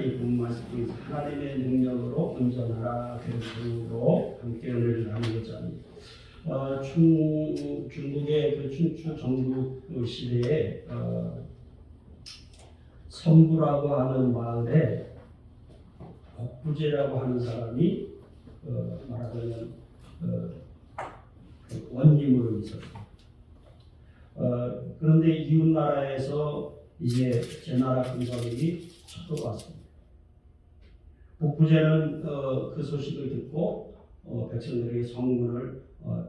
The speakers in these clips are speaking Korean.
오늘 본 말씀이 하나님의 능력으로 온전하라 그런 식으로 함께 은혜를 나누고자 합니다. 중국의 그 춘추 정국 시대에 선부라고 하는 마을에 복부제라고 하는 사람이 말하자면 원님으로 있었어요. 그런데 이웃 나라에서 이제 제 나라 군사들이 쳐들어왔습니다. 복부제는 그 소식을 듣고 백성들에게 성문을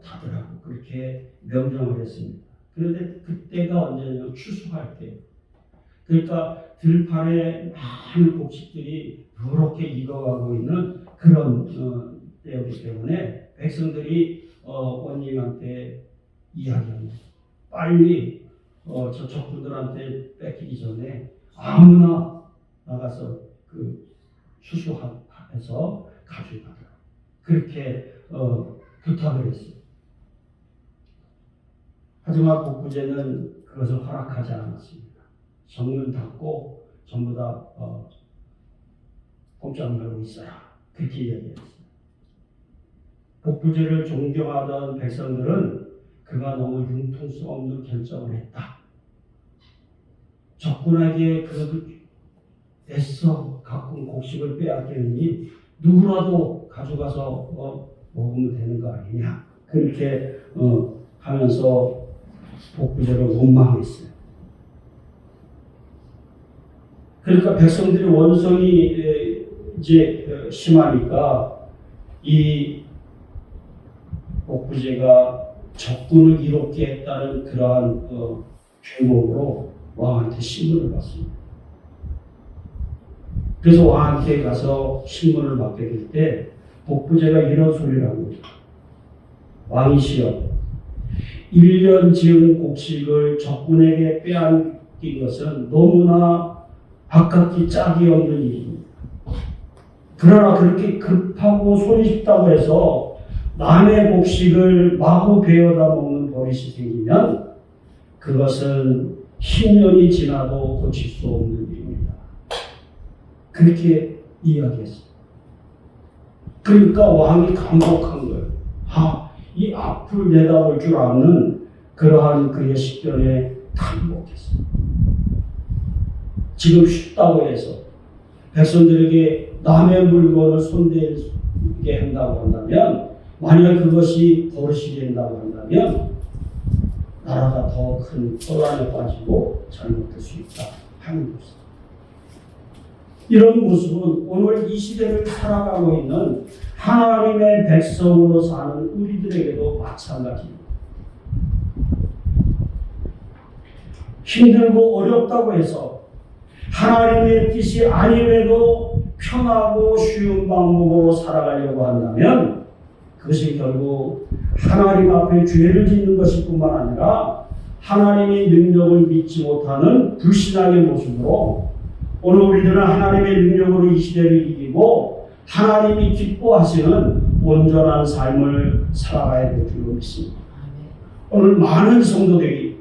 닫으라고 그렇게 명령을 했습니다. 그런데 그때가 언제냐면 추수할 때. 그러니까 들판에 많은 곡식들이 누렇게 익어가고 있는 그런 때였기 때문에 백성들이 원님한테 이야기합니다. 빨리 저 적군들한테 뺏기기 전에 아무나 나가서 그 추수해서 가져가라. 그렇게 부탁을 했어요. 하지만 복부제는 그것을 허락하지 않았습니다. 정문 닫고 전부 다 꼼짝 말고 있어라. 그렇게 이야기했어요. 복부제를 존경하던 백성들은 그가 너무 융통성 없는 결정을 했다. 적군에게 애써 가꾼 곡식을 빼앗기느니 누구라도 가져가서 먹으면 되는 거 아니냐. 그렇게 하면서 복부제를 원망했어요. 그러니까 백성들이 원성이 이제 심하니까 이 복부제가 적군을 이롭게 했다는 그러한 죄목으로 왕한테 신문을 받습니다. 그래서 왕한테 가서 신문을 받게 될 때 복부제가 이런 소리를 합니다. 왕이시여, 1년 지은 곡식을 적군에게 빼앗긴 것은 너무나 아깝기 짝이 없는 일입니다. 그러나 그렇게 급하고 손이 쉽다고 해서 남의 곡식을 마구 베어다 먹는 버릇이 생기면 그것은 10년이 지나도 고칠 수 없는 일입니다. 그렇게 이야기했어요. 그러니까 왕이 감독한 거예요. 이 앞을 내다볼 줄 아는 그러한 그의 식견에 감독했어요. 지금 쉽다고 해서 백성들에게 남의 물건을 손대게 한다고 한다면, 만약 그것이 버릇이 된다고 한다면 나라가 더 큰 혼란에 빠지고 잘못될 수 있다 하는 것입니다. 이런 모습은 오늘 이 시대를 살아가고 있는 하나님의 백성으로 사는 우리들에게도 마찬가지입니다. 힘들고 어렵다고 해서 하나님의 뜻이 아님에도 편하고 쉬운 방법으로 살아가려고 한다면 그것이 결국 하나님 앞에 죄를 짓는 것일 뿐만 아니라 하나님의 능력을 믿지 못하는 불신앙의 모습으로 오늘 우리들은 하나님의 능력으로 이 시대를 이기고 하나님이 기뻐하시는 온전한 삶을 살아가야 될 줄로 믿습니다. 오늘 많은 성도들이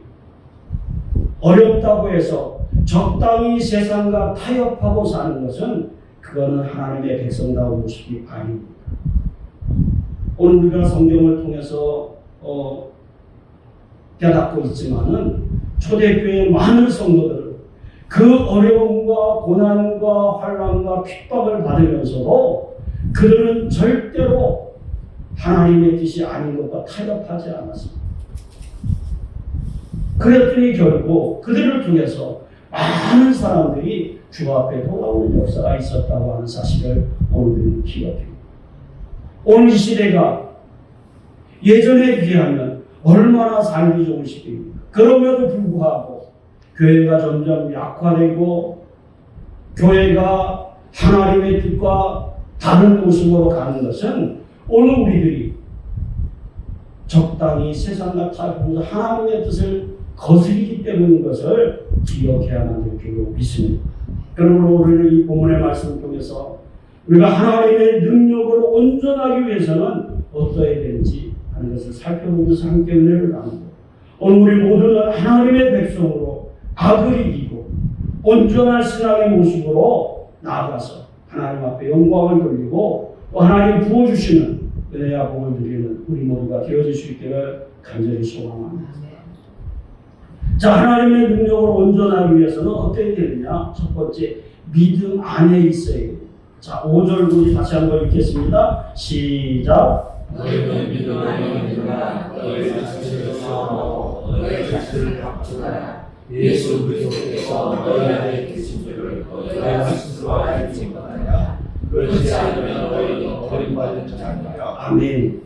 어렵다고 해서 적당히 세상과 타협하고 사는 것은 그거는 하나님의 백성다운 모습이 아닙니다. 오늘 우리가 성경을 통해서 깨닫고 있지만은 초대교회의 많은 성도들은 그 어려움과 고난과 환난과 핍박을 받으면서도 그들은 절대로 하나님의 뜻이 아닌 것과 타협하지 않았습니다. 그랬더니 결국 그들을 통해서 많은 사람들이 주 앞에 돌아오는 역사가 있었다고 하는 사실을 오늘은 기억합니다. 오늘 이 시대가 예전에 비하면 얼마나 삶이 좋은 시대입니다. 그럼에도 불구하고 교회가 점점 약화되고 교회가 하나님의 뜻과 다른 모습으로 가는 것은 오늘 우리들이 적당히 세상과 타협하면서 하나님의 뜻을 거스르기 때문인 것을 기억해야만 될 줄로 믿습니다. 그러므로 우리는 이 본문의 말씀을 통해서 우리가 하나님의 능력으로 온전하기 위해서는 어떠해야 되는지 하는 것을 살펴보면서 함께 은혜를 나누고, 오늘 우리 모두는 하나님의 백성으로 악을 이기고 온전한 신앙의 모습으로 나아가서 하나님 앞에 영광을 돌리고 또 하나님 부어주시는 은혜와 복을 누리는 우리 모두가 되어질 수 있기를 간절히 소망합니다. 자, 하나님의 능력을 온전하기 위해서는 어떻게 되느냐? 첫 번째, 믿음 안에 있어야 돼요. 자, 5절 우리 다시 한번 읽겠습니다. 시작. 너희는 믿음 안에 있느냐? 너희 자신을 수험하고 너희 자신을 감추라. 예수 그리스도께서 너희 안에 계신 줄을 너희가 스스로 알지 못하냐? 그렇지 않으면 너희는 버림받은 자니라. 아멘.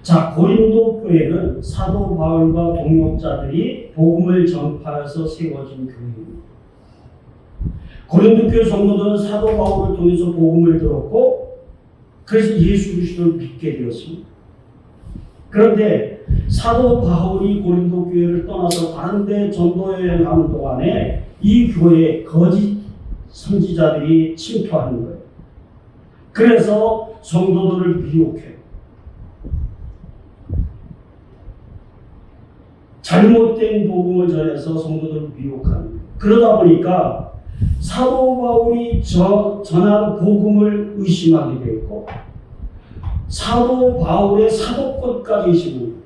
자, 고린도 교회는 사도 바울과 동역자들이 복음을 전파해서 세워진 교회입니다. 고린도 교회 성도들은 사도 바울을 통해서 복음을 들었고 그래서 예수 그리스도를 믿게 되었습니다. 그런데 사도 바울이 고린도 교회를 떠나서 다른 데 전도 여행하는 동안에 이 교회에 거짓 선지자들이 침투하는 거예요. 그래서 성도들을 미혹해요. 잘못된 복음을 전해서 성도들을 미혹하는 거예요. 그러다 보니까 사도 바울이 전한 복음을 의심하게 되었고 사도 바울의 사도권까지 의심을 해요.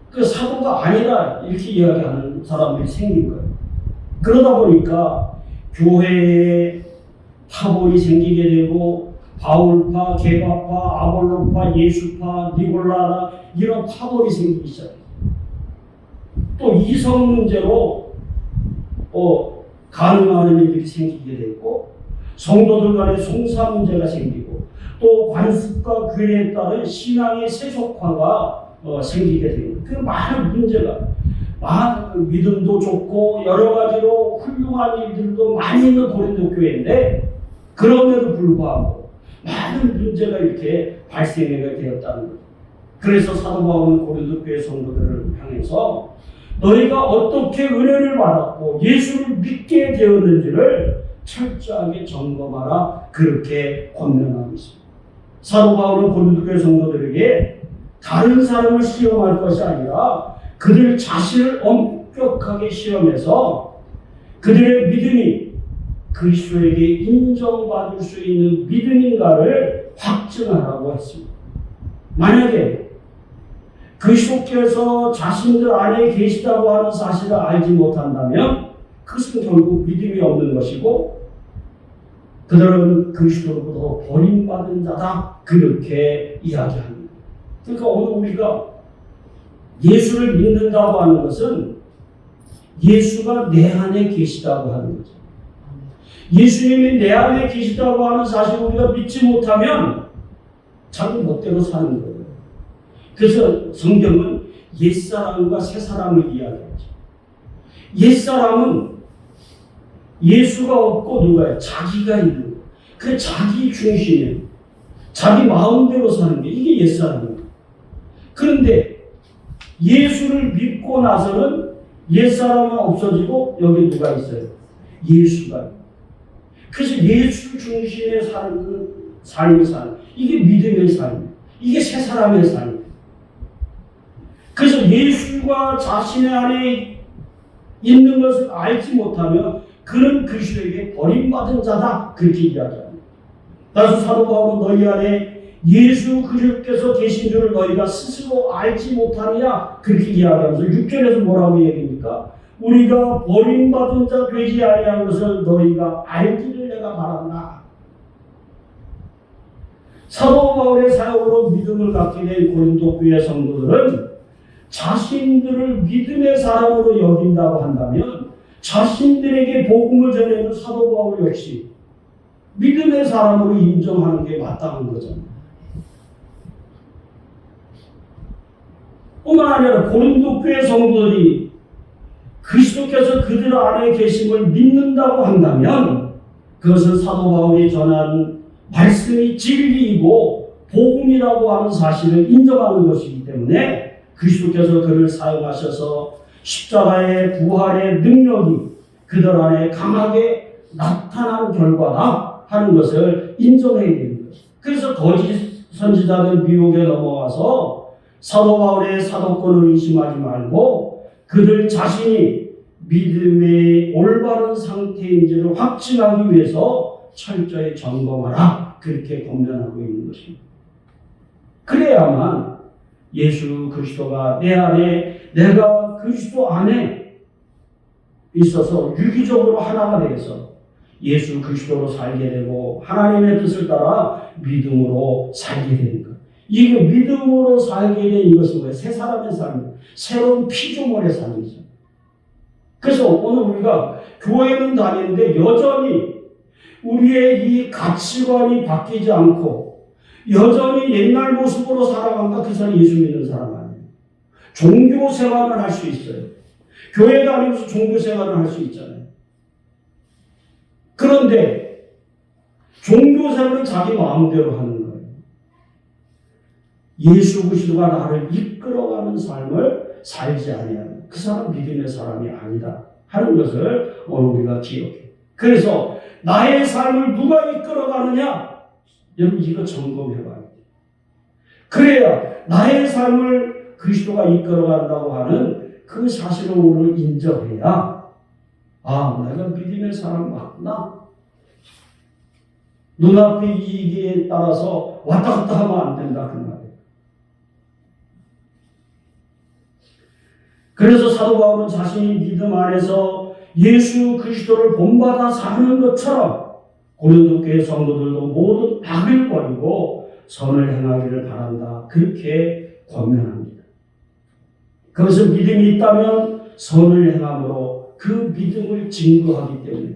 그 사도가 아니라 이렇게 이야기하는 사람들이 생긴 거예요. 그러다 보니까 교회에 파벌이 생기게 되고 바울파, 게바파, 아볼로파, 예수파, 니골라라 이런 파벌이 생기기 시작해요. 또 이성 문제로 가능하는 일들이 생기게 되고 성도들 간에 송사 문제가 생기고 또 관습과 교회에 따른 신앙의 세속화가 생기게 됩니다. 그 많은 문제가 많은 믿음도 좋고 여러 가지로 훌륭한 일들도 많이 있는 고린도 교회인데 그럼에도 불구하고 많은 문제가 이렇게 발생하게 되었다는 거죠. 그래서 사도 바울은 고린도 교회 성도들을 향해서 너희가 어떻게 은혜를 받았고 예수를 믿게 되었는지를 철저하게 점검하라 그렇게 권면하고 있습니다. 사도 바울은 고린도 교회 성도들에게 다른 사람을 시험할 것이 아니라 그들 자신을 엄격하게 시험해서 그들의 믿음이 그리스도에게 인정받을 수 있는 믿음인가를 확증하라고 했습니다. 만약에 그리스도께서 자신들 안에 계시다고 하는 사실을 알지 못한다면 그것은 결국 믿음이 없는 것이고 그들은 그리스도로부터 버림받은 자다 그렇게 이야기합니다. 그러니까 오늘 우리가 예수를 믿는다고 하는 것은 예수가 내 안에 계시다고 하는 거죠. 예수님이 내 안에 계시다고 하는 사실을 우리가 믿지 못하면 자기 멋대로 사는 거예요. 그래서 성경은 옛사람과 새사람을 이야기하죠. 옛사람은 예수가 없고 누가요? 자기가 있는 거예요. 그 자기 중심에 자기 마음대로 사는 게 이게 옛사람입니다. 그런데 예수를 믿고 나서는 옛사람은 없어지고 여기 누가 있어요? 예수가. 그래서 예수 중심에 사는 삶을 사는 이게 믿음의 삶이에요. 이게 새사람의 삶이에요. 그래서 예수가 자신의 안에 있는 것을 알지 못하면 그는 그리스도에게 버림받은 자다 그렇게 이야기합니다. 따라서 사도 바울은 너희 안에 예수 그리스도께서 계신 줄을 너희가 스스로 알지 못하느냐 그렇게 이야기하면서 6절에서 뭐라고 얘기합니까? 우리가 버림받은 자 되지 아니한 것을 너희가 알기를 내가 바란다. 사도 바울의 사역으로 믿음을 갖게 된 고린도 교회 성도들은 자신들을 믿음의 사람으로 여긴다고 한다면 자신들에게 복음을 전하는 사도 바울 역시 믿음의 사람으로 인정하는 게 마땅한 거잖아요. 뿐만 아니라 고린도 교회 성도들이 그리스도께서 그들 안에 계심을 믿는다고 한다면 그것은 사도 바울이 전한 말씀이 진리이고 복음이라고 하는 사실을 인정하는 것이기 때문에 그리스도께서 그를 사용하셔서 십자가의 부활의 능력이 그들 안에 강하게 나타난 결과다 하는 것을 인정해야 되는 것입니다. 그래서 거짓 선지자들 미혹에 넘어와서 사도 바울의 사도권을 의심하지 말고 그들 자신이 믿음의 올바른 상태인지를 확증하기 위해서 철저히 점검하라. 그렇게 권면하고 있는 것입니다. 그래야만 예수 그리스도가 내 안에, 내가 그리스도 안에 있어서 유기적으로 하나가 되어서 예수 그리스도로 살게 되고 하나님의 뜻을 따라 믿음으로 살게 되는 것. 이게 믿음으로 살게 된 이것은 뭐예요? 새 사람의 삶, 새로운 피조물의 삶이죠. 그래서 오늘 우리가 교회는 다니는데 여전히 우리의 이 가치관이 바뀌지 않고 여전히 옛날 모습으로 살아간다. 그 사람이 예수 믿는 사람 아니에요. 종교 생활을 할 수 있어요. 교회 다니면서 종교 생활을 할 수 있잖아요. 그런데 종교 생활은 자기 마음대로 하는 거예요. 예수 그리스도가 나를 이끌어가는 삶을 살지 아니하는 그 사람 믿음의 사람이 아니다 하는 것을 오늘 우리가 기억해요. 그래서 나의 삶을 누가 이끌어가느냐? 여러분 이거 점검해봐야 돼요. 그래야 나의 삶을 그리스도가 이끌어간다고 하는 그 사실을 오늘 인정해야 내가 믿음의 사람 맞구나. 눈앞의 이익에 따라서 왔다 갔다 하면 안 된다 그 말이에요. 그래서 사도 바울은 자신이 믿음 안에서 예수 그리스도를 본받아 사는 것처럼 고린도 교회 성도들도 모든 악을 버리고 선을 행하기를 바란다. 그렇게 권면합니다. 그것은 믿음이 있다면 선을 행함으로 그 믿음을 증거하기 때문에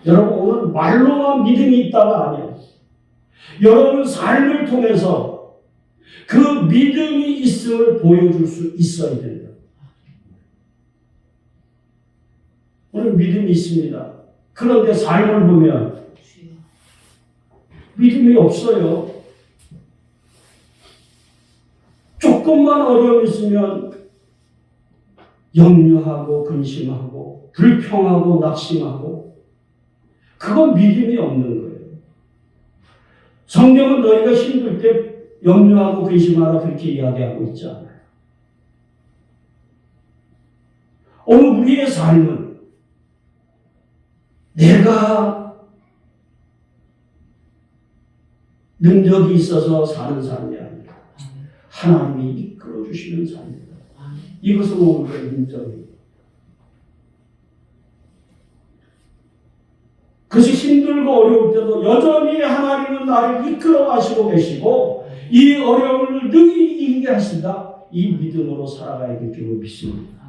여러분 오늘 말로만 믿음이 있다가 아니에요. 여러분 삶을 통해서 그 믿음이 있음을 보여줄 수 있어야 됩니다. 오늘 믿음이 있습니다. 그런데 삶을 보면 믿음이 없어요. 조금만 어려움이 있으면 염려하고 근심하고 불평하고 낙심하고 그건 믿음이 없는 거예요. 성경은 너희가 힘들 때 염려하고 근심하라 그렇게 이야기하고 있지 않아요. 오늘 우리의 삶은 내가 능력이 있어서 사는 삶이 아니라 하나님이 이끌어 주시는 삶입니다. 이것은 오늘의 인정입니다. 그것이 힘들고 어려울 때도 여전히 하나님은 나를 이끌어 가시고 계시고 이 어려움을 능히 이기게 하신다. 이 믿음으로 살아가야 될 줄 믿습니다.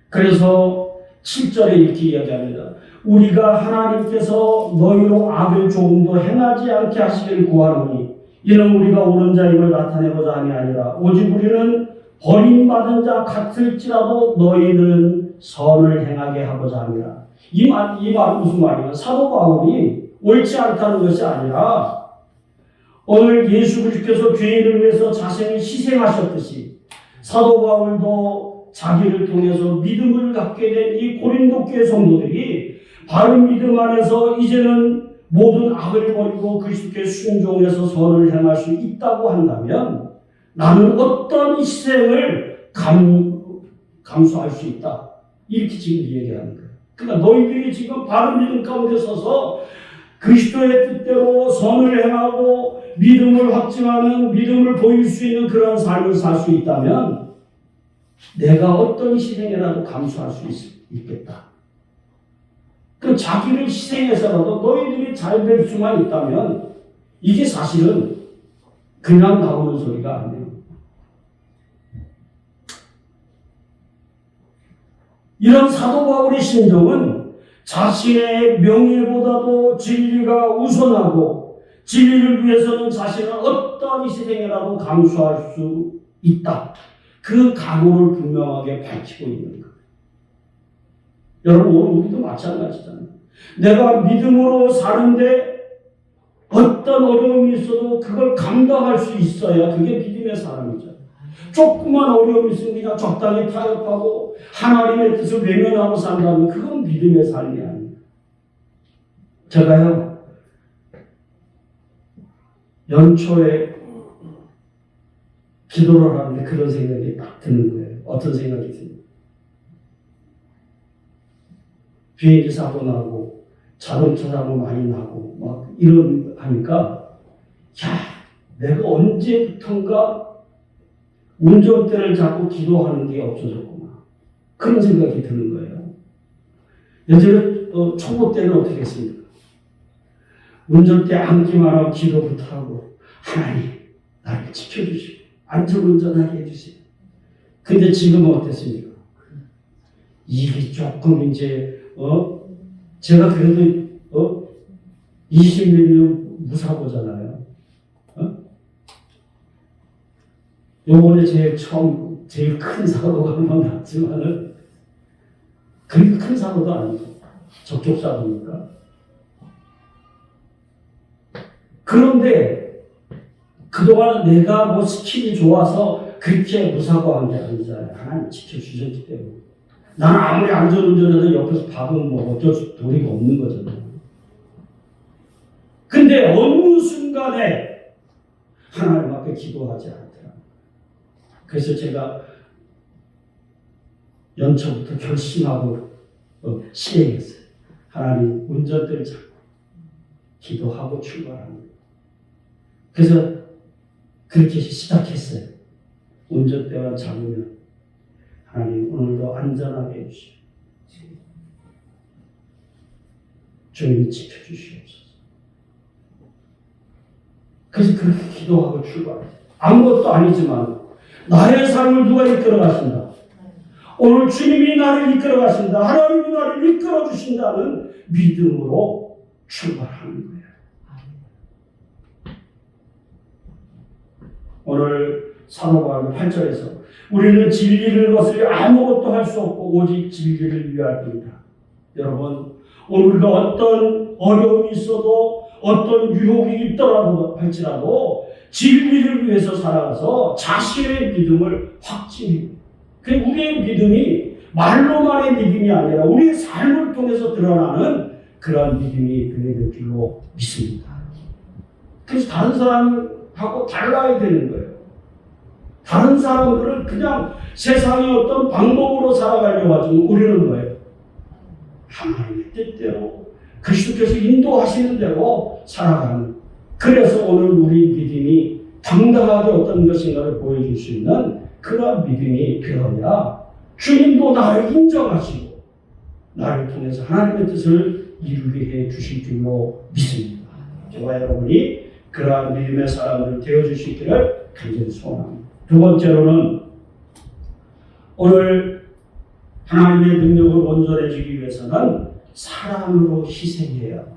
그래서 7절에 이렇게 이야기합니다. 우리가 하나님께서 너희로 악을 조금도 행하지 않게 하시기를 구하노니 이는 우리가 옳은 자임을 나타내고자 함이 아니라 오직 우리는 버림받은 자 같을지라도 너희는 선을 행하게 하고자 합니다. 이 말은 무슨 말이에요? 사도 바울이 옳지 않다는 것이 아니라 오늘 예수 그리스도께서 죄인을 위해서 자신을 희생하셨듯이 사도 바울도 자기를 통해서 믿음을 갖게 된 이 고린도 교회 성도들이 바른 믿음 안에서 이제는 모든 악을 버리고 그리스도께 순종해서 선을 행할 수 있다고 한다면 나는 어떤 희생을 감수할 수 있다. 이렇게 지금 얘기하는 거예요. 그러니까 너희들이 지금 바른 믿음 가운데 서서 그리스도의 뜻대로 선을 행하고 믿음을 확증하는 믿음을 보일 수 있는 그런 삶을 살 수 있다면 내가 어떤 희생이라도 감수할 수 있겠다. 그 자기를 희생해서라도 너희들이 잘 될 수만 있다면 이게 사실은 그냥 나오는 소리가 아니에요. 이런 사도 바울의 심정은 자신의 명예보다도 진리가 우선하고 진리를 위해서는 자신은 어떤 희생이라도 감수할 수 있다. 그 각오를 분명하게 밝히고 있는 거예요. 여러분 오늘 우리도 마찬가지잖아요. 내가 믿음으로 사는데 어떤 어려움이 있어도 그걸 감당할 수 있어야 그게 믿음의 사람이죠. 조그만 어려움이 있으면 그냥 적당히 타협하고 하나님의 뜻을 외면하고 산다면 그건 믿음의 삶이 아닙니다. 제가요 연초에 기도를 하는데 그런 생각이 딱 드는 거예요. 어떤 생각이 듭니까? 비행기 사고 나고 자동차 사고 많이 나고 막 이런 하니까 내가 언제부턴가 운전대를 잡고 기도하는 게 없어졌구나. 그런 생각이 드는 거예요. 예전에 초보 때는 어떻게 했습니까? 운전대 앉기만 하고 기도부터 하고 하나님 나를 지켜주시고 안전운전하게 해주세요. 근데 지금은 어땠습니까? 이게 조금 이제 제가 그래도 20몇 년 무사고잖아요. 요번에 제일 큰 사고가 한번 났지만은 그렇게 큰 사고도 아니고 접촉사고니까. 그런데 그동안 내가 뭐 스킬이 좋아서 그렇게 무사고한 게 아니잖아요. 하나님 지켜주셨기 때문에. 나는 아무리 안전운전해도 옆에서 밥은 뭐 어쩔 수 도리가 없는 거잖아요. 근데 어느 순간에 하나님 앞에 기도하지 않더라. 그래서 제가 연초부터 결심하고 시행했어요. 하나님 운전대를 잡고 기도하고 출발하는 거예요. 그래서 그렇게 시작했어요. 운전대만 잡으면 하나님 오늘도 안전하게 해주시오. 주님이 지켜주시옵소서. 그래서 그렇게 기도하고 출발해요. 아무것도 아니지만 나의 삶을 누가 이끌어 가신다. 오늘 주님이 나를 이끌어 가신다. 하나님이 나를 이끌어 주신다는 믿음으로 출발하는 거예요. 오늘 사도 바울 8절에서 우리는 진리를 거슬려 아무것도 할 수 없고 오직 진리를 위할 뿐이다. 여러분, 오늘 우리가 어떤 어려움이 있어도 어떤 유혹이 있더라도 할지라도 진리를 위해서 살아가서 자신의 믿음을 확증해요. 우리의 믿음이 말로만의 믿음이 아니라 우리의 삶을 통해서 드러나는 그런 믿음이 되어야 될 줄로 믿습니다. 그래서 다른 사람하고 달라야 되는 거예요. 다른 사람들은 그냥 세상의 어떤 방법으로 살아가려고 하지만 우리는 뭐예요? 하나님의 뜻대로 그리스도께서 인도하시는 대로 살아가는. 그래서 오늘 우리 믿음이 당당하게 어떤 것인가를 보여줄 수 있는 그런 믿음이 되어야 주님도 나를 인정하시고 나를 통해서 하나님의 뜻을 이루게 해 주실 줄로 믿습니다. 저와 여러분이 그러한 믿음의 사람들 되어주시기를 간절히 소원합니다. 두 번째로는 오늘 하나님의 능력을 온전해지기 위해서는 사랑으로 희생해야 합니다.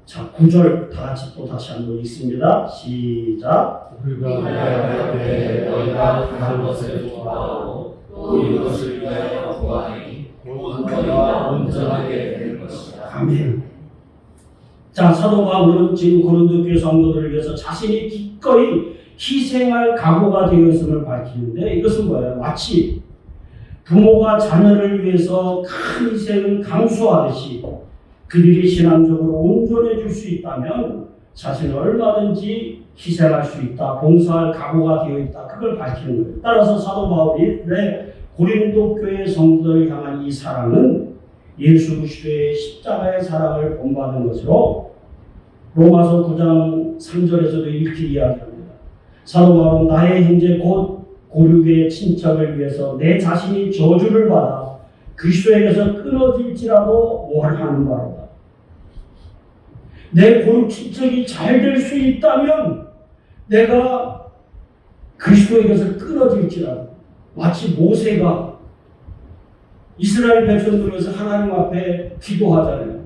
자, 9절 다 같이 또 다시 한번 읽습니다. 시작. 우리가 위하여 때 너희가 다른 것을 좋아하고 또 이것을 위하여 구하니 곧 너희가 온전하게 될 것이다. 아멘. 자, 사도 바울은 지금 고린도 교회 성도들을 위해서 자신이 기꺼이 희생할 각오가 되어 있음을 밝히는데 이것은 뭐예요? 마치 부모가 자녀를 위해서 큰 희생을 강수하듯이 그들이 신앙적으로 온전해질 수 있다면 자신을 얼마든지 희생할 수 있다, 봉사할 각오가 되어 있다, 그걸 밝히는 거예요. 따라서 사도 바울이 고린도 교회 성도들을 향한 이 사랑은 예수 그리스도의 십자가의 사랑을 본받은 것으로 로마서 9장 3절에서도 이렇게 이야기합니다. 사도 바울은 나의 형제 곧 고륙의 친척을 위해서 내 자신이 저주를 받아 그리스도에게서 끊어질지라도 원하는 바로다. 내 고륙 친척이 잘 될 수 있다면 내가 그리스도에게서 끊어질지라도, 마치 모세가 이스라엘 백성들을 위해서 하나님 앞에 기도하잖아요.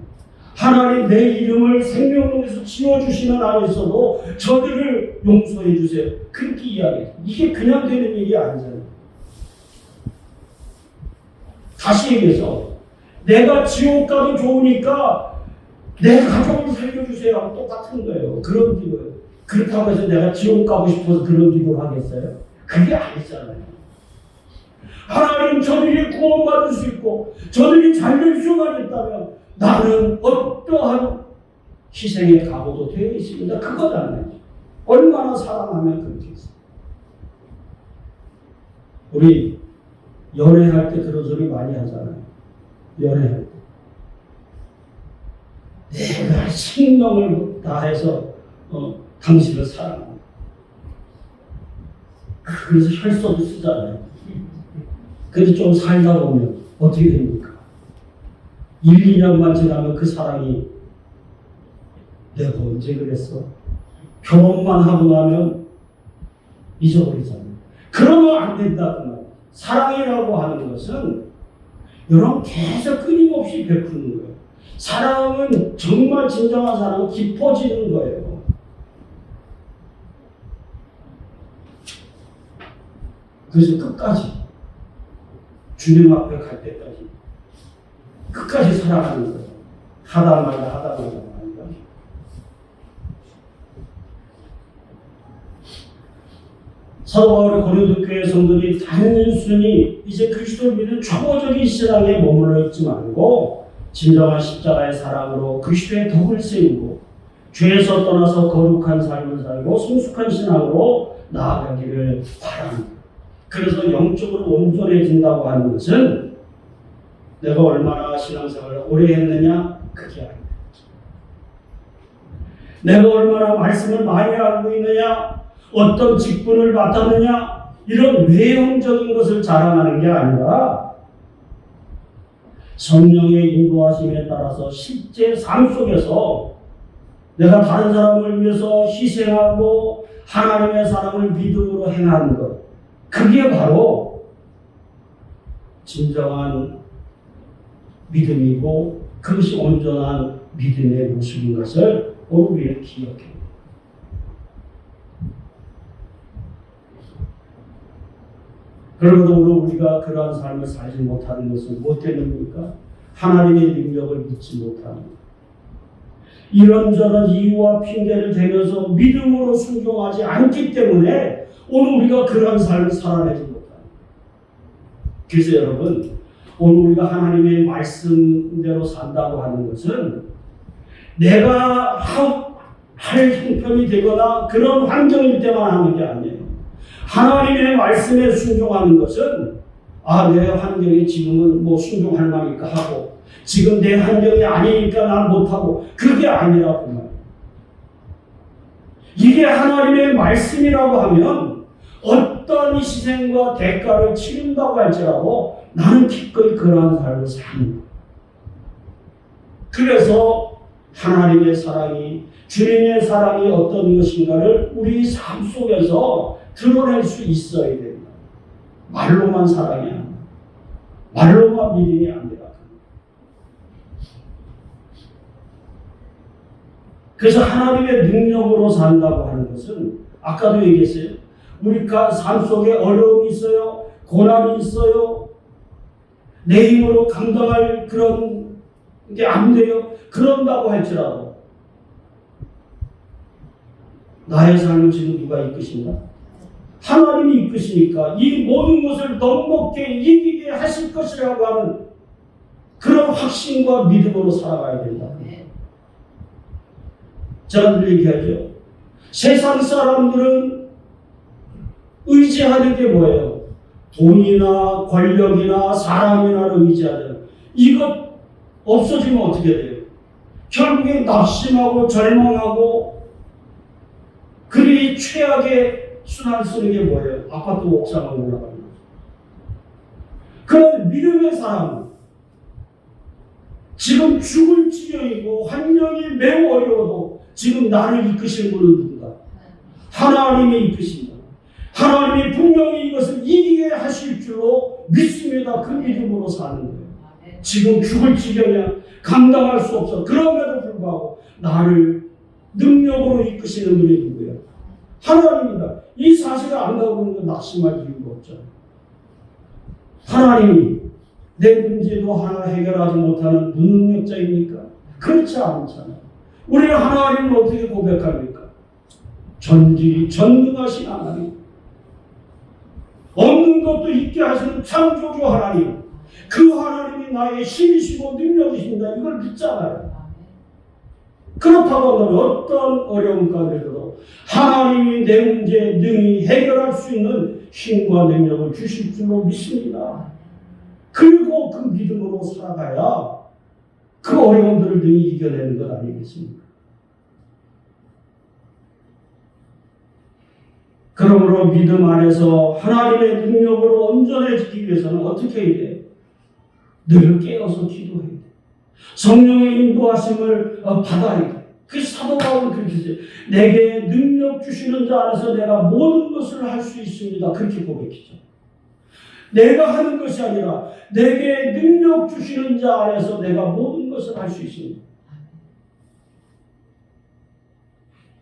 하나님 내 이름을 생명록에서 지워주시는 안에서도 저들을 용서해 주세요. 그렇게 이야기해요. 이게 그냥 되는 일이 아니잖아요. 다시 얘기해서 내가 지옥 가도 좋으니까 내 가족을 살려주세요. 똑같은 거예요. 그런 기도예요. 그렇다고 해서 내가 지옥 가고 싶어서 그런 기도를 하겠어요? 그게 아니잖아요. 하나님 저들이 구원받을 수 있고 저들이 잘 될 수만 있다면 나는 어떠한 희생의 각오도 되어 있습니다. 그거잖아요. 얼마나 사랑하면 그렇게 했어요. 우리 연애할 때 그런 소리 많이 하잖아요. 연애할 때. 생명을 다해서 당신을 사랑합니다. 그래서 혈서도 쓰잖아요. 근데 좀 살다 보면 어떻게 됩니까? 1, 2년만 지나면 그 사랑이 내가 언제 그랬어? 결혼만 하고 나면 잊어버리잖아요. 그러면 안 된다. 그 말. 사랑이라고 하는 것은 여러분 계속 끊임없이 베푸는 거예요. 사랑은 정말 진정한 사랑은 깊어지는 거예요. 그래서 끝까지 주님 앞에 갈 때까지 끝까지 살아가는 거예요. 하다 말다. 사도 바울의 고린도 교회 성도들이 단순히 이제 그리스도를 믿는 초보적인 신앙에 머물러 있지 말고 진정한 십자가의 사랑으로 그리스도의 덕을 세우고 죄에서 떠나서 거룩한 삶을 살고 성숙한 신앙으로 나아가기를 바랍니다. 그래서 영적으로 온전해진다고 하는 것은 내가 얼마나 신앙생활을 오래 했느냐 그게 아닙니다. 내가 얼마나 말씀을 많이 알고 있느냐 어떤 직분을 맡았느냐 이런 외형적인 것을 자랑하는 게 아니라 성령의 인도하심에 따라서 실제 삶 속에서 내가 다른 사람을 위해서 희생하고 하나님의 사랑을 믿음으로 행하는 것 그게 바로 진정한 믿음이고 그것이 온전한 믿음의 모습인 것을 오늘 우리는 기억해요. 그러므로 우리가 그러한 삶을 살지 못하는 것은 무엇 때문입니까? 하나님의 능력을 믿지 못하는 것. 이런저런 이유와 핑계를 대면서 믿음으로 순종하지 않기 때문에 오늘 우리가 그러한 삶을 살아내지 못합니다. 그래서 여러분 오늘 우리가 하나님의 말씀대로 산다고 하는 것은 내가 할 형편이 되거나 그런 환경일 때만 하는 게 아니에요. 하나님의 말씀에 순종하는 것은 내 환경이 지금은 뭐 순종할 만이니까 하고 지금 내 환경이 아니니까 난 못하고 그게 아니라고 말이에요. 이게 하나님의 말씀이라고 하면 어떤 희생과 대가를 치른다고 할지라도 나는 기꺼이 그러한 삶을 삽니다. 그래서 하나님의 사랑이 주님의 사랑이 어떤 것인가를 우리 삶 속에서 드러낼 수 있어야 됩니다. 말로만 사랑이 아니라 말로만 믿음이 아니라 그래서 하나님의 능력으로 산다고 하는 것은 아까도 얘기했어요. 우리 삶 속에 어려움이 있어요. 고난이 있어요. 내 힘으로 감당할 그런 게 안 돼요. 그런다고 할지라도 나의 삶을 지금 누가 이끄신다? 하나님이 이끄시니까 이 모든 것을 넉넉게 이기게 하실 것이라고 하는 그런 확신과 믿음으로 살아가야 된다. 제가 늘 얘기하죠. 세상 사람들은 의지하는 게 뭐예요? 돈이나 권력이나 사람이나를 의지하잖아요. 이것 없어지면 어떻게 돼요? 결국에 낙심하고 절망하고 그리 최악의 수단을 쓰는 게 뭐예요? 아파트 옥상에 올라가는 거죠. 그런 믿음의 사람은 지금 죽을 지경이고 환경이 매우 어려워도 지금 나를 이끄시는 분은 누군가? 하나님이 이끄신다. 하나님이 분명히 이것을 이기게 하실 줄로 믿습니다. 그 믿음으로 사는 거예요. 지금 죽을 지경이야. 감당할 수 없어. 그럼에도 불구하고 나를 능력으로 이끄시는 분이 누구예요? 하나님입니다. 이 사실을 안다고 하는 건 낙심할 이유가 없잖아요. 하나님이 내 문제도 하나 해결하지 못하는 무능력자입니까? 그렇지 않잖아요. 우리는 하나님을 어떻게 고백합니까? 전능하신 하나님. 없는 것도 있게 하시는 창조주 하나님. 그 하나님이 나의 힘이시고 능력이십니다. 이걸 믿잖아요. 그렇다고 하면 어떤 어려움 가운데서도 하나님이 내 문제 능히 해결할 수 있는 힘과 능력을 주실 줄로 믿습니다. 그리고 그 믿음으로 살아가야 그 어려움들을 능히 이겨내는 것 아니겠습니까? 그러므로 믿음 안에서 하나님의 능력으로 온전해지기 위해서는 어떻게 해야 돼요? 늘 깨어서 기도해야 돼요. 성령의 인도하심을 받아야 돼요. 그 사도 바울은 그렇게 했어요. 내게 능력 주시는 자 안에서 내가 모든 것을 할 수 있습니다. 그렇게 고백했죠. 내가 하는 것이 아니라 내게 능력 주시는 자 안에서 내가 모든 것을 할 수 있습니다.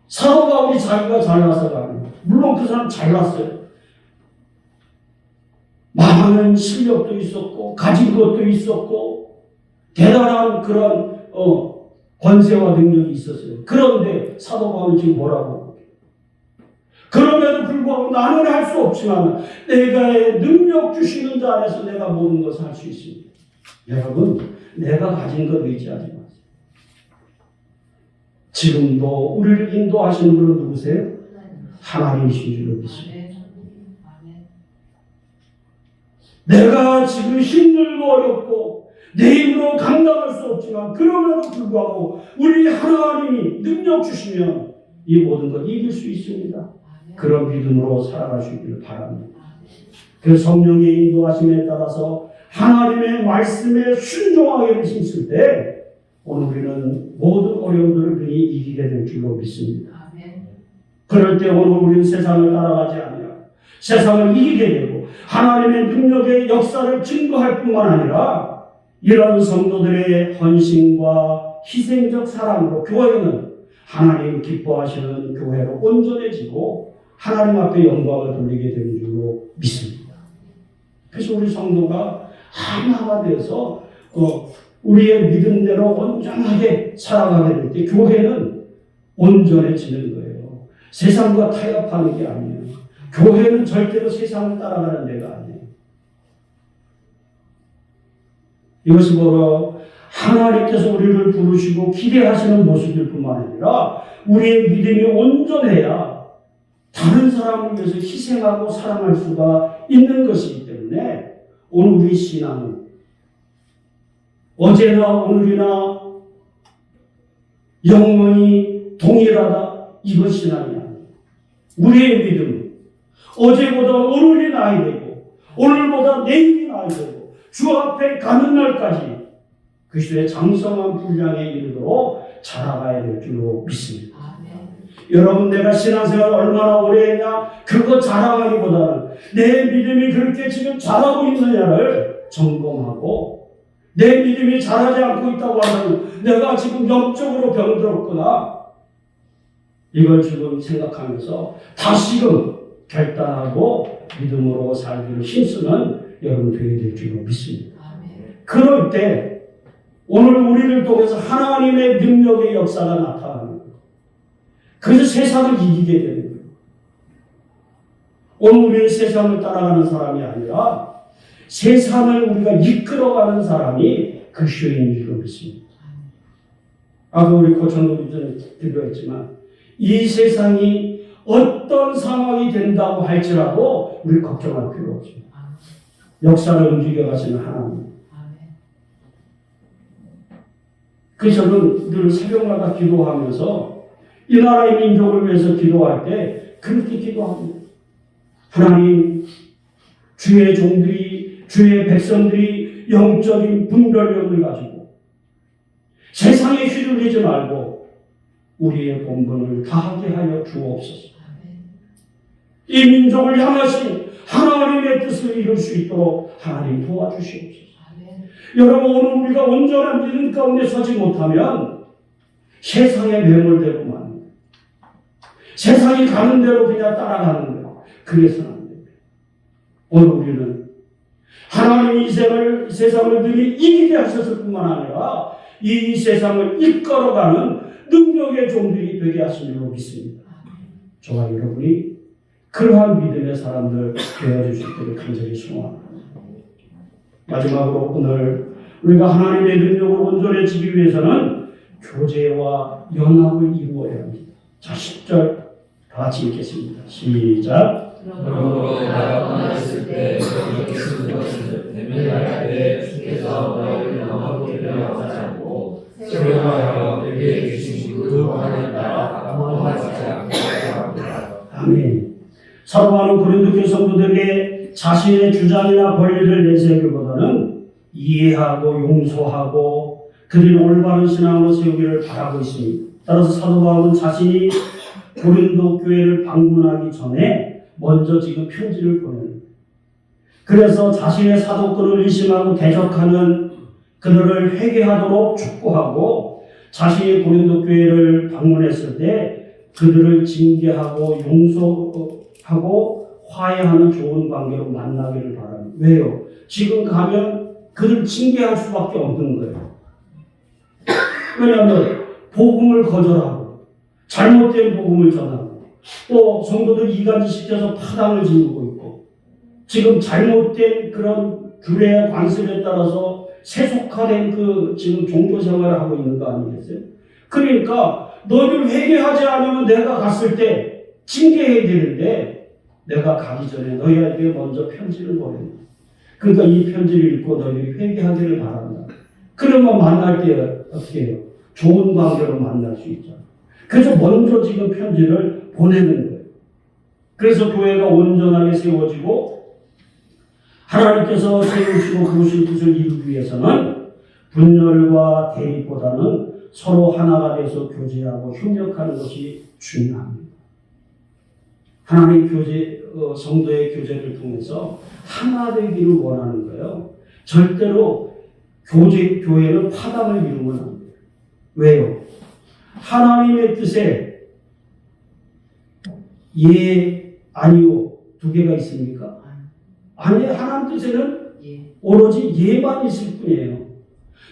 사도 바울이 자기가 잘나서가 아니에요. 물론 그 사람 잘났어요. 많은 실력도 있었고 가진 것도 있었고 대단한 그런 권세와 능력이 있었어요. 그런데 사도 바울은 지금 뭐라고? 그럼에도 불구하고 나는 할 수 없지만 내가 능력 주시는 자 안에서 내가 모든 것을 할 수 있습니다. 여러분, 내가 가진 것 의지하지 마세요. 지금도 우리를 인도하시는 분은 누구세요? 하나님이신 줄로 믿습니다. 내가 지금 힘들고 어렵고 내 힘으로 감당할 수 없지만 그럼에도 불구하고 우리 하나님이 능력 주시면 이 모든 걸 이길 수 있습니다. 그런 믿음으로 살아가시기를 바랍니다. 그 성령의 인도하심에 따라서 하나님의 말씀에 순종하게 되셨을 때 오늘 우리는 모든 어려움들을 능히 이기게 될 줄로 믿습니다. 그럴 때 오늘 우리는 세상을 따라가지 아니하고 세상을 이기게 되고 하나님의 능력의 역사를 증거할 뿐만 아니라 이런 성도들의 헌신과 희생적 사랑으로 교회는 하나님 기뻐하시는 교회로 온전해지고 하나님 앞에 영광을 돌리게 되는 줄로 믿습니다. 그래서 우리 성도가 하나가 되어서 우리의 믿음대로 온전하게 살아가게 될 때 교회는 온전해지는 거예요. 세상과 타협하는 게 아니에요. 교회는 절대로 세상을 따라가는 데가 아니에요. 이것이 바로 하나님께서 우리를 부르시고 기대하시는 모습일 뿐만 아니라 우리의 믿음이 온전해야 다른 사람을 위해서 희생하고 사랑할 수가 있는 것이기 때문에 오늘 우리 신앙은 어제나 오늘이나 영원히 동일하다 이것 신앙이 아니에요. 우리의 믿음은 어제보다 오늘이 나아야 되고 오늘보다 내일이 나아야 되고 주 앞에 가는 날까지 그리스도의 장성한 분량에 이르도록 자라가야 될 줄로 믿습니다. 여러분, 내가 신앙생활을 얼마나 오래 했냐 그거 자랑하기보다는 내 믿음이 그렇게 지금 자라고 있느냐를 점검하고 내 믿음이 자라지 않고 있다고 하면 내가 지금 영적으로 병들었구나 이걸 지금 생각하면서 다시금 결단하고 믿음으로 살기를 힘쓰는 여러분 되게 될 줄로 믿습니다. 그럴 때 오늘 우리를 통해서 하나님의 능력의 역사가 나타나는 거예요. 그래서 세상을 이기게 되는 거예요. 오늘 우리는 세상을 따라가는 사람이 아니라 세상을 우리가 이끌어가는 사람이 그리스도인 줄로 믿습니다. 아까 우리 고천국이 전에 들려했지만 이 세상이 어떤 상황이 된다고 할지라도 우리 걱정할 필요 없습니다. 역사를 움직여 가시는 하나님. 그래서 저는 늘 새벽마다 기도하면서 이 나라의 민족을 위해서 기도할 때 그렇게 기도합니다. 하나님, 주의 종들이, 주의 백성들이 영적인 분별력을 가지고 세상에 휘둘리지 말고 우리의 본분을 다하게 하여 주옵소서. 이 민족을 향하신 하나님의 뜻을 이룰 수 있도록 하나님 도와주시옵소서. 여러분, 오늘 우리가 온전한 믿음 가운데 서지 못하면 세상에 매몰되고만 세상이 가는 대로 그냥 따라가는 거예요. 그래서는 안 됩니다. 오늘 우리는 하나님이 이 세상을 능히 이기게 하셨을 뿐만 아니라 이 세상을 이끌어가는 능력의 종들이 되게 하신 줄로 믿습니다. 저와 여러분이 그러한 믿음의 사람들 되어주시기를 간절히 소원합니다. 마지막으로 오늘 우리가 하나님의 능력으로 온전해지기 위해서는 교제와 연합을 이루어야 합니다. 자, 10절 다 같이 읽겠습니다. 시작. 그러므로 내가 떠났을 때 너희에게 쓴 것을 대면할 때 주께서 너희를 넘어뜨리려 하지 않고 사도 바울은 고린도 교회 성도들에게 자신의 주장이나 권리를 내세우기보다는 이해하고 용서하고 그들이 올바른 신앙으로 세우기를 바라고 있습니다. 따라서 사도 바울은 자신이 고린도 교회를 방문하기 전에 먼저 지금 편지를 보냅니다. 그래서 자신의 사도권을 의심하고 대적하는 그들을 회개하도록 촉구하고 자신이 고린도 교회를 방문했을 때 그들을 징계하고 용서하고 화해하는 좋은 관계로 만나기를 바랍니다. 왜요? 지금 가면 그들 징계할 수밖에 없는 거예요. 왜냐하면 복음을 거절하고 잘못된 복음을 전하고 또 성도들 이간질시켜서 파당을 지르고 있고 지금 잘못된 그런 규례와 관습에 따라서 세속화된 그 지금 종교 생활을 하고 있는 거 아니겠어요? 그러니까 너희들 회개하지 않으면 내가 갔을 때 징계해야 되는데 내가 가기 전에 너희에게 먼저 편지를 보낸다. 그러니까 이 편지를 읽고 너희들이 회개하기를 바란다. 그러면 만날 때 어떻게 해요? 좋은 관계로 만날 수 있잖아요. 그래서 먼저 지금 편지를 보내는 거예요. 그래서 교회가 온전하게 세워지고 하나님께서 세우시고 그것을 뜻을 이루기 위해서는 분열과 대립보다는 서로 하나가 돼서 교제하고 협력하는 것이 중요합니다. 하나님 성도의 교제를 통해서 하나 되기를 원하는 거예요. 절대로 교회는 파당을 이루면 안 돼요. 왜요? 하나님의 뜻에 예, 아니요 두 개가 있습니까? 아니, 하나님 뜻에는 오로지 예만 있을 뿐이에요.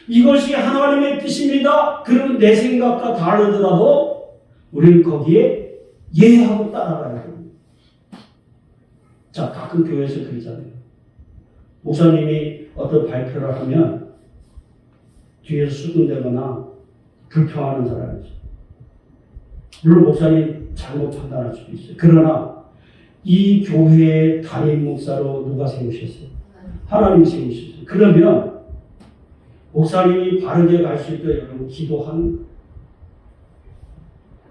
이것이 하나님의 뜻입니다. 그러면 내 생각과 다르더라도 우리는 거기에 예하고 따라가야 됩니다. 자, 가끔 교회에서 그러잖아요. 목사님이 어떤 발표를 하면 뒤에서 수근대거나 불평하는 사람이죠. 물론 목사님 잘못 판단할 수도 있어요. 그러나 이 교회의 담임 목사로 누가 세우셨어요? 하나님이 세우셨어요. 그러면 목사님이 바르게 갈 수 있도록 여러분 기도하는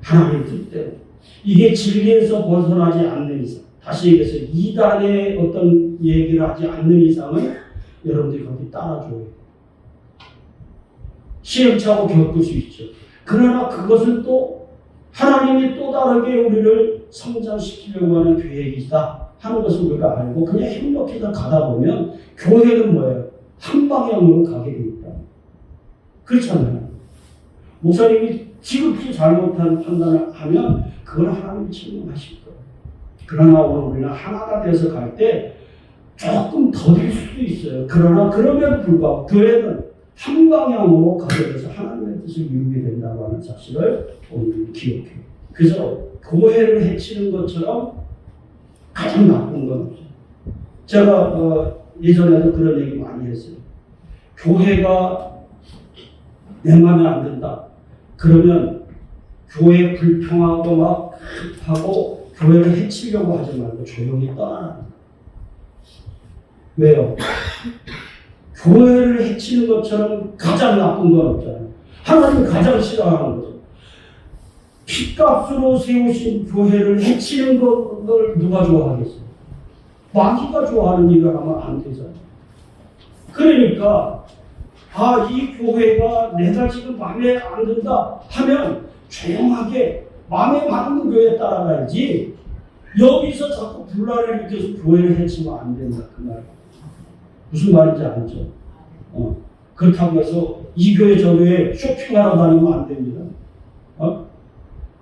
하나님 뜻대로 이게 진리에서 벗어나지 않는 이상, 다시 얘기해서 이단의 어떤 얘기를 하지 않는 이상은 여러분들이 거기 따라줘요. 시행착오 겪을 수 있죠. 그러나 그것은 또 하나님이 또 다르게 우리를 성장시키려고 하는 계획이다 하는 것을 우리가 알고 그냥 협력해서 가다 보면 교회는 뭐예요? 한 방향으로 가게 돼 있다. 그렇잖아요. 목사님이 지극히 잘못한 판단을 하면 그걸 하나님이 책임하실 거예요. 그러나 오늘 우리는 하나가 돼서 갈 때 조금 더딜 수도 있어요. 그러나 그럼에도 불구하고 교회는 한 방향으로 가게 돼서 하나님의 뜻을 이루게 된다고 하는 사실을 오늘 기억해요. 그래서 교회를 해치는 것처럼 가장 나쁜 건 없어요. 제가 예전에도 그런 얘기 많이 했어요. 교회가 내 마음에 안 든다. 그러면 교회 불평하고 막 하고 교회를 해치려고 하지 말고 조용히 떠나라. 왜요? 교회를 해치는 것처럼 가장 나쁜 건 없잖아요. 하나님이 가장 싫어하는 거죠. 핏값으로 세우신 교회를 해치는 걸 누가 좋아하겠어요? 마귀가 좋아하는 일을 하면 안 되잖아요. 그러니까 이 교회가 내가 지금 마음에 안 든다 하면 조용하게 마음에 맞는 교회에 따라가야지 여기서 자꾸 분란을 일으켜서 교회를 해치면 안 된다. 그 말. 무슨 말인지 알죠? 그렇다고 해서 이 교회 저 교회 쇼핑하러 다니면 안 됩니다.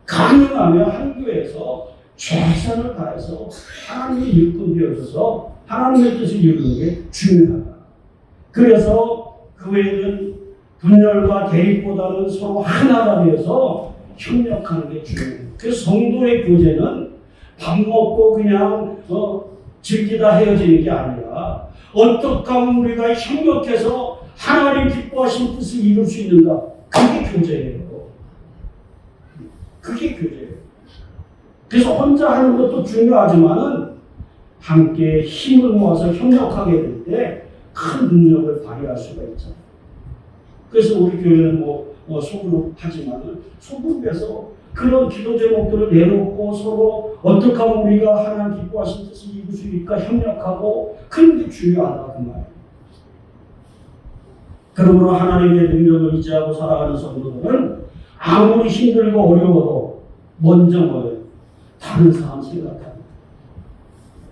가능하면 한 교회에서 최선을 다해서 하나님의 일꾼 되어서 하나님의 뜻을 이루는 게 중요하다. 그래서 교회는 분열과 대립보다는 서로 하나가 되어서 협력하는 게 중요해요. 그래서 성도의 교제는 밥 먹고 그냥 즐기다 헤어지는 게 아니라 어떻게 하면 우리가 협력해서 하나님 기뻐하신 뜻을 이룰 수 있는가? 그게 교제예요. 그게 교제예요. 그래서 혼자 하는 것도 중요하지만은 함께 힘을 모아서 협력하게 될 때 큰 능력을 발휘할 수가 있잖아요. 그래서 우리 교회는 소그룹 하지만은 소그룹에서 그런 기도 제목들을 내놓고 서로 어떻게 하면 우리가 하나님 기뻐하신 뜻을 이룰 수 있을까 협력하고 그런 게 중요하다 그 말이에요. 그러므로 하나님의 능력을 의지하고 살아가는 성도들은 아무리 힘들고 어려워도 먼저 뭐예요? 다른 사람 생각합니다.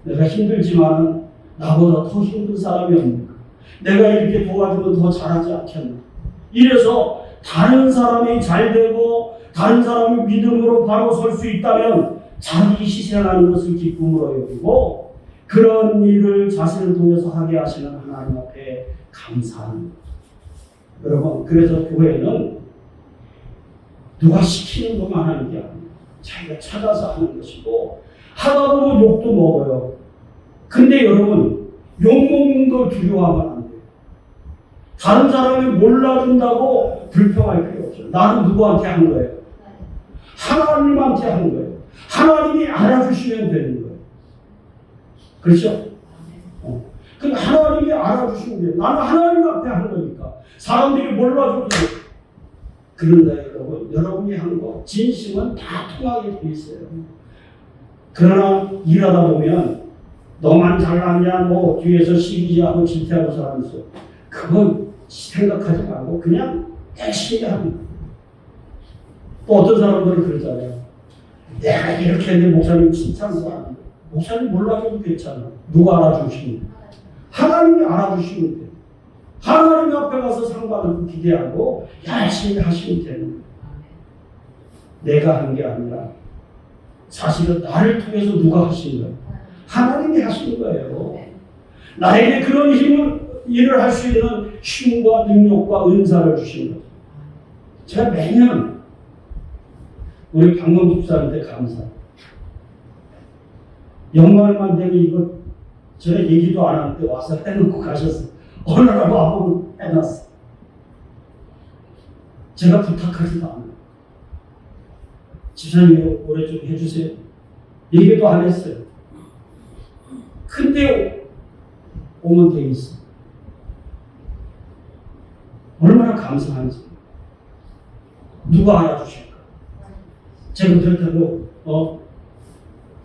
내가 힘들지만 나보다 더 힘든 사람이 없는가? 내가 이렇게 도와주면 더 잘하지 않겠나? 이래서 다른 사람이 잘 되고 다른 사람이 믿음으로 바로 설 수 있다면 자기 희생하는 것을 기쁨으로 여기고 그런 일을 자신을 통해서 하게 하시는 하나님 앞에 감사합니다. 여러분, 그래서 교회는 누가 시키는 것만 하는 게 아니에요. 자기가 찾아서 하는 것이고 하다 보면 욕도 먹어요. 근데 여러분, 욕 먹는 걸 두려워하면 안 돼요. 다른 사람이 몰라준다고 불평할 필요 없어요. 나는 누구한테 한 거예요? 하나님한테 한 거예요. 하나님이 알아주시면 되는 거예요. 그렇죠? 그럼 하나님이 알아주시면 돼요. 나는 하나님 앞에 한 거니까. 사람들이 몰라줘도 돼요. 그런데 여러분이 한 거, 진심은 다 통하게 돼 있어요. 그러나 일하다 보면 너만 잘났냐, 뭐 뒤에서 시기하고 질투하는 사람이 있어. 그건 생각하지 말고 그냥 열심히 하는 거예요. 또 어떤 사람들은 그러잖아요. 내가 이렇게 했는데 목사님 칭찬도 안 해요. 목사님 몰라줘도 괜찮아. 누가 알아주시면 돼요. 하나님이 알아주시면 돼요. 하나님 앞에 가서 상 받을 기대하고 열심히 하시면 되는 거예요. 내가 한 게 아니라 사실은 나를 통해서 누가 하신 거예요? 하나님이 하신 거예요. 나에게 그런 일을 할 수 있는 힘과 능력과 은사를 주신 거예요. 제가 매년 우리 박명수 집사한테 감사해요. 연말만 되면 이거 제가 얘기도 안 하는데 와서 해놓고 가셨어요. 어느 날 와보고 해놨어. 제가 부탁하지도 않아요. 집사님 올해 좀 해주세요. 얘기도 안 했어요. 근데 오면 돼 있어. 얼마나 감사한지. 누가 알아주실까? 제가 그렇다고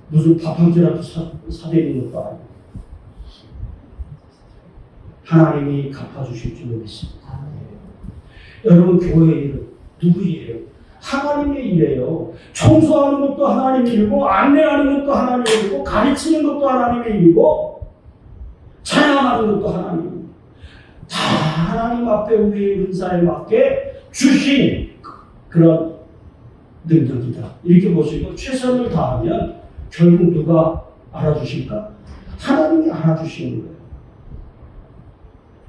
무슨 밥 한 끼라도 사드리는 것도 아니고 하나님이 갚아주실 줄 믿습니다. 여러분, 교회 일은 누구 일이에요? 하나님의 일이에요. 청소하는 것도 하나님의 일이고 안내하는 것도 하나님의 일이고 가르치는 것도 하나님의 일이고 찬양하는 것도 하나님의 일이고 다 하나님 앞에 우리의 은사에 맞게 주신 그런 능력이다. 이렇게 보시고 최선을 다하면 결국 누가 알아주실까? 하나님이 알아주시는 거예요.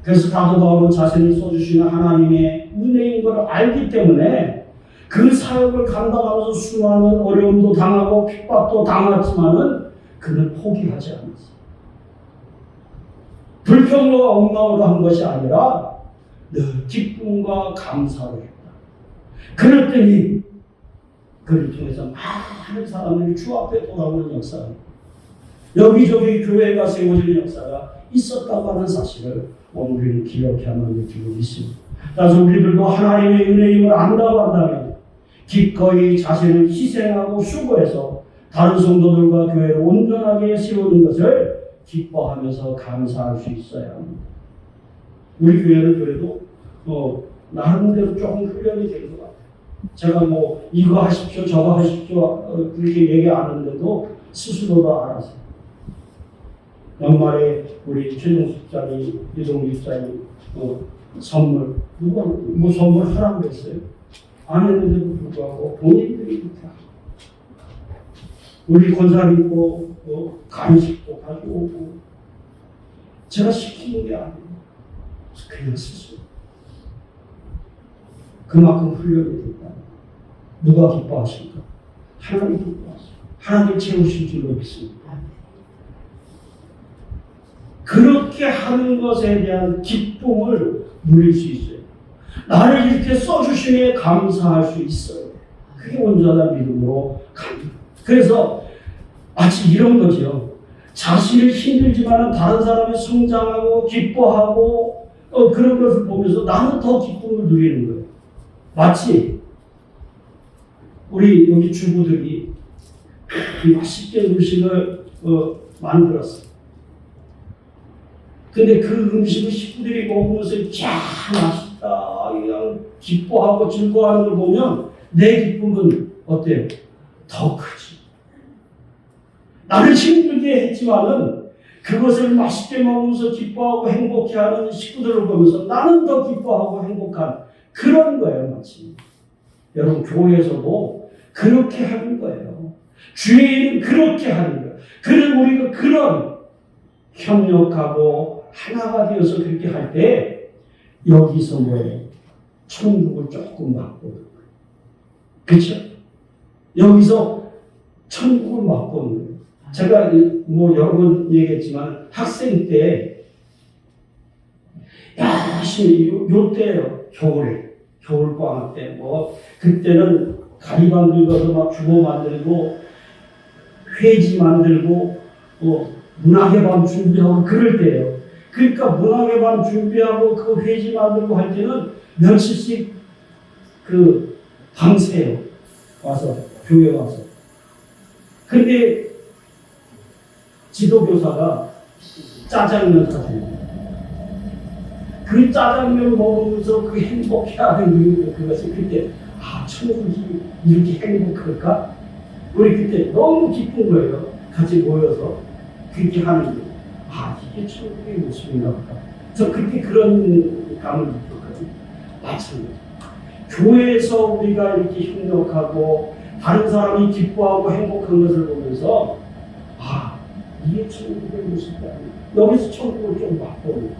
그래서 사도 바울은 자신을 써주시는 하나님의 은혜인 걸 알기 때문에 그 사역을 감당하면서 수많은 어려움도 당하고 핍박도 당했지만은 그는 포기하지 않았어요. 불평과 엉망으로 한 것이 아니라 늘 기쁨과 감사로 했다. 그랬더니 그를 통해서 많은 사람들이 주 앞에 돌아오는 역사가 여기저기 교회가 세워지는 역사가 있었다고 하는 사실을 우리는 기억해야만 느끼고 있습니다. 따라서 우리들도 하나님의 은혜임을 안다고 한다면 기꺼이 자신을 희생하고 수고해서 다른 성도들과 교회를 온전하게 세우는 것을 기뻐하면서 감사할 수 있어야 합니다. 우리 교회는 그래도 나름대로 조금 훈련이 된 것 같아요. 제가 뭐 이거 하십시오 저거 하십시오 그렇게 얘기 안 하는데도 스스로도 알아서 연말에 우리 최종수 집사님, 이동규 집사님 선물 누가 뭐 선물 하라고 했어요? 안 했는데도 불구하고 본인들이 그렇게 하죠. 우리 권사님도 간식도 가져오고 제가 시키는 게 아니에요. 그냥 스스로 그만큼 훈련이 됐다. 누가 기뻐하실까? 하나님 기뻐하시고 하나님 채우실 줄로 믿습니다. 그렇게 하는 것에 대한 기쁨을 누릴 수 있어요. 나를 이렇게 써주시기에 감사할 수 있어요. 그게 온전한 믿음으로 갑니다. 그래서 마치 이런 거죠. 자신을 힘들지만 다른 사람이 성장하고 기뻐하고 그런 것을 보면서 나는 더 기쁨을 누리는 거예요. 마치 우리 여기 주부들이 맛있게 음식을 만들었어. 근데 그 음식을 식구들이 먹으면서 맛있다 그냥 기뻐하고 즐거워하는 걸 보면 내 기쁨은 어때요? 더 크지. 나를 힘들게 했지만은 그것을 맛있게 먹으면서 기뻐하고 행복해하는 식구들을 보면서 나는 더 기뻐하고 행복한 그런 거예요, 마치. 여러분 교회에서도 그렇게 하는 거예요. 주의 일은 그렇게 하는 거예요. 그리고 우리가 그런 협력하고 하나가 되어서 그렇게 할 때 여기서 뭐예요? 천국을 조금 맛보는 거예요. 그렇죠? 여기서 천국을 맛보는 거예요. 제가 뭐 여러 번 얘기했지만 학생 때 열심히 요때예요. 겨울방학 때 뭐 그때는 가리방 긁어서 막 주먹 만들고 회지 만들고 문학의 밤 준비하고 그럴 때예요. 그러니까 문학의 밤 준비하고 그 회지 만들고 할 때는 며칠씩 그 밤새요. 와서 교회 와서. 근데 지도교사가 짜장면 사줍니다. 그 짜장면 먹으면서 그 행복해하는 그것을 그때 천국이 이렇게 행복할까? 우리 그때 너무 기쁜 거예요. 같이 모여서 그렇게 하는 게 이게 천국의 모습인가 보다. 저 그때 그런 감을 느꼈거든요. 마찬가지. 교회에서 우리가 이렇게 협력하고 다른 사람이 기뻐하고 행복한 것을 보면서 이게 천국의 모습이 아니야. 여기서 천국을 좀 맛보는.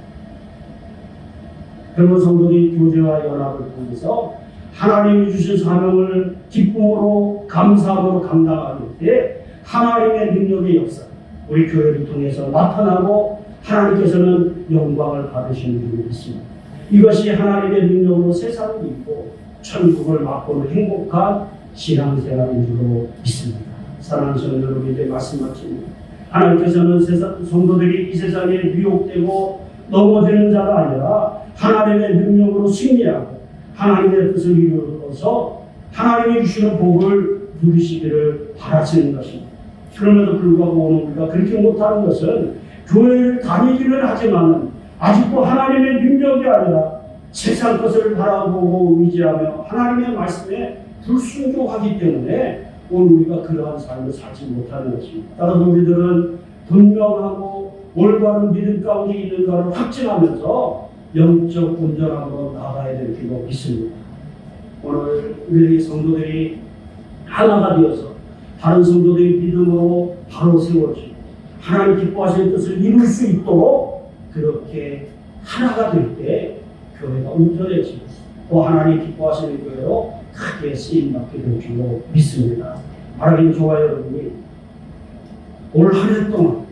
그러면 성도들이 교제와 연합을 통해서 하나님이 주신 사명을 기쁨으로 감사함으로 감당할 때 하나님의 능력의 역사 우리 교회를 통해서 나타나고 하나님께서는 영광을 받으시는 줄로 믿습니다. 이것이 하나님의 능력으로 세상을 믿고 천국을 맛보는 행복한 신앙생활인 줄로 믿습니다. 사랑하는 성도 여러분, 이제 말씀 마칩니다. 하나님께서는 성도들이 이 세상에 미혹되고 넘어지는 자가 아니라 하나님의 능력으로 승리하고 하나님의 뜻을 이루어서 하나님이 주시는 복을 누리시기를 바라시는 것입니다. 그럼에도 불구하고 오늘 우리가 그렇게 못하는 것은 교회를 다니기는 하지만 아직도 하나님의 능력이 아니라 세상 것을 바라보고 의지하며 하나님의 말씀에 불순종하기 때문에 오늘 우리가 그러한 삶을 살지 못하는 것입니다. 다른 우리들은 분명하고 올바른 믿음 가운데 있는가를 확증하면서 영적 온전함으로 나아가야 될 줄로 믿습니다. 오늘 우리 성도들이 하나가 되어서 다른 성도들의 믿음으로 바로 세워지고 하나님 기뻐하시는 뜻을 이룰 수 있도록 그렇게 하나가 될 때 교회가 온전해지고 또 하나님 기뻐하시는 교회로 크게 쓰임받게 될 줄로 믿습니다. 바라기는 좋아요, 여러분이 올 한 해 동안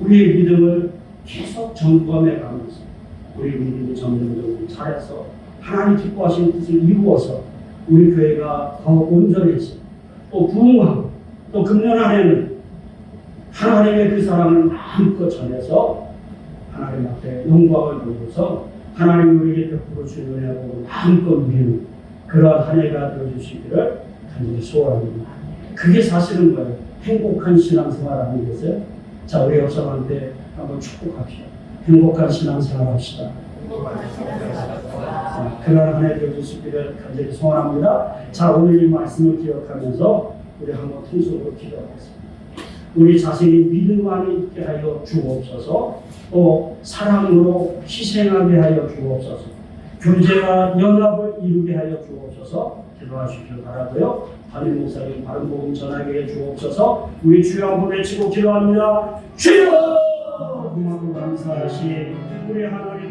우리의 믿음을 계속 점검해 가면서 우리 믿음이 점점 잘해서 하나님 기뻐하시는 뜻을 이루어서 우리 교회가 더 온전해지고 또 부흥하고 또 금년 안에는 하나님의 그 사랑을 마음껏 전해서 하나님 앞에 영광을 돌려서 하나님 우리에게 베풀어 주는 은혜로 마음껏 누리는 그러한 한 해가 되어주시기를 간절히 소원합니다. 그게 사실은 뭐예요? 행복한 신앙생활 아니겠어요? 자, 우리 역사한테 한번 축복합시다. 행복한 신앙생활 합시다. 그러한 한 해 되어주시기를 간절히 소원합니다. 자, 오늘 이 말씀을 기억하면서 우리 한번 통속으로 기도하겠습니다. 우리 자신이 믿음 안에 있게 하여 주옵소서. 또 사랑으로 희생하게 하여 주옵소서. 교제와 연합을 이루게 하여 주옵소서. 기도하시길 바라고요. 담임 목사님 바른 복음 전하게 해 주옵소서. 우리 주여 한번 외치고 기도합니다. 주여! 고맙고 감사하시 우리 하나님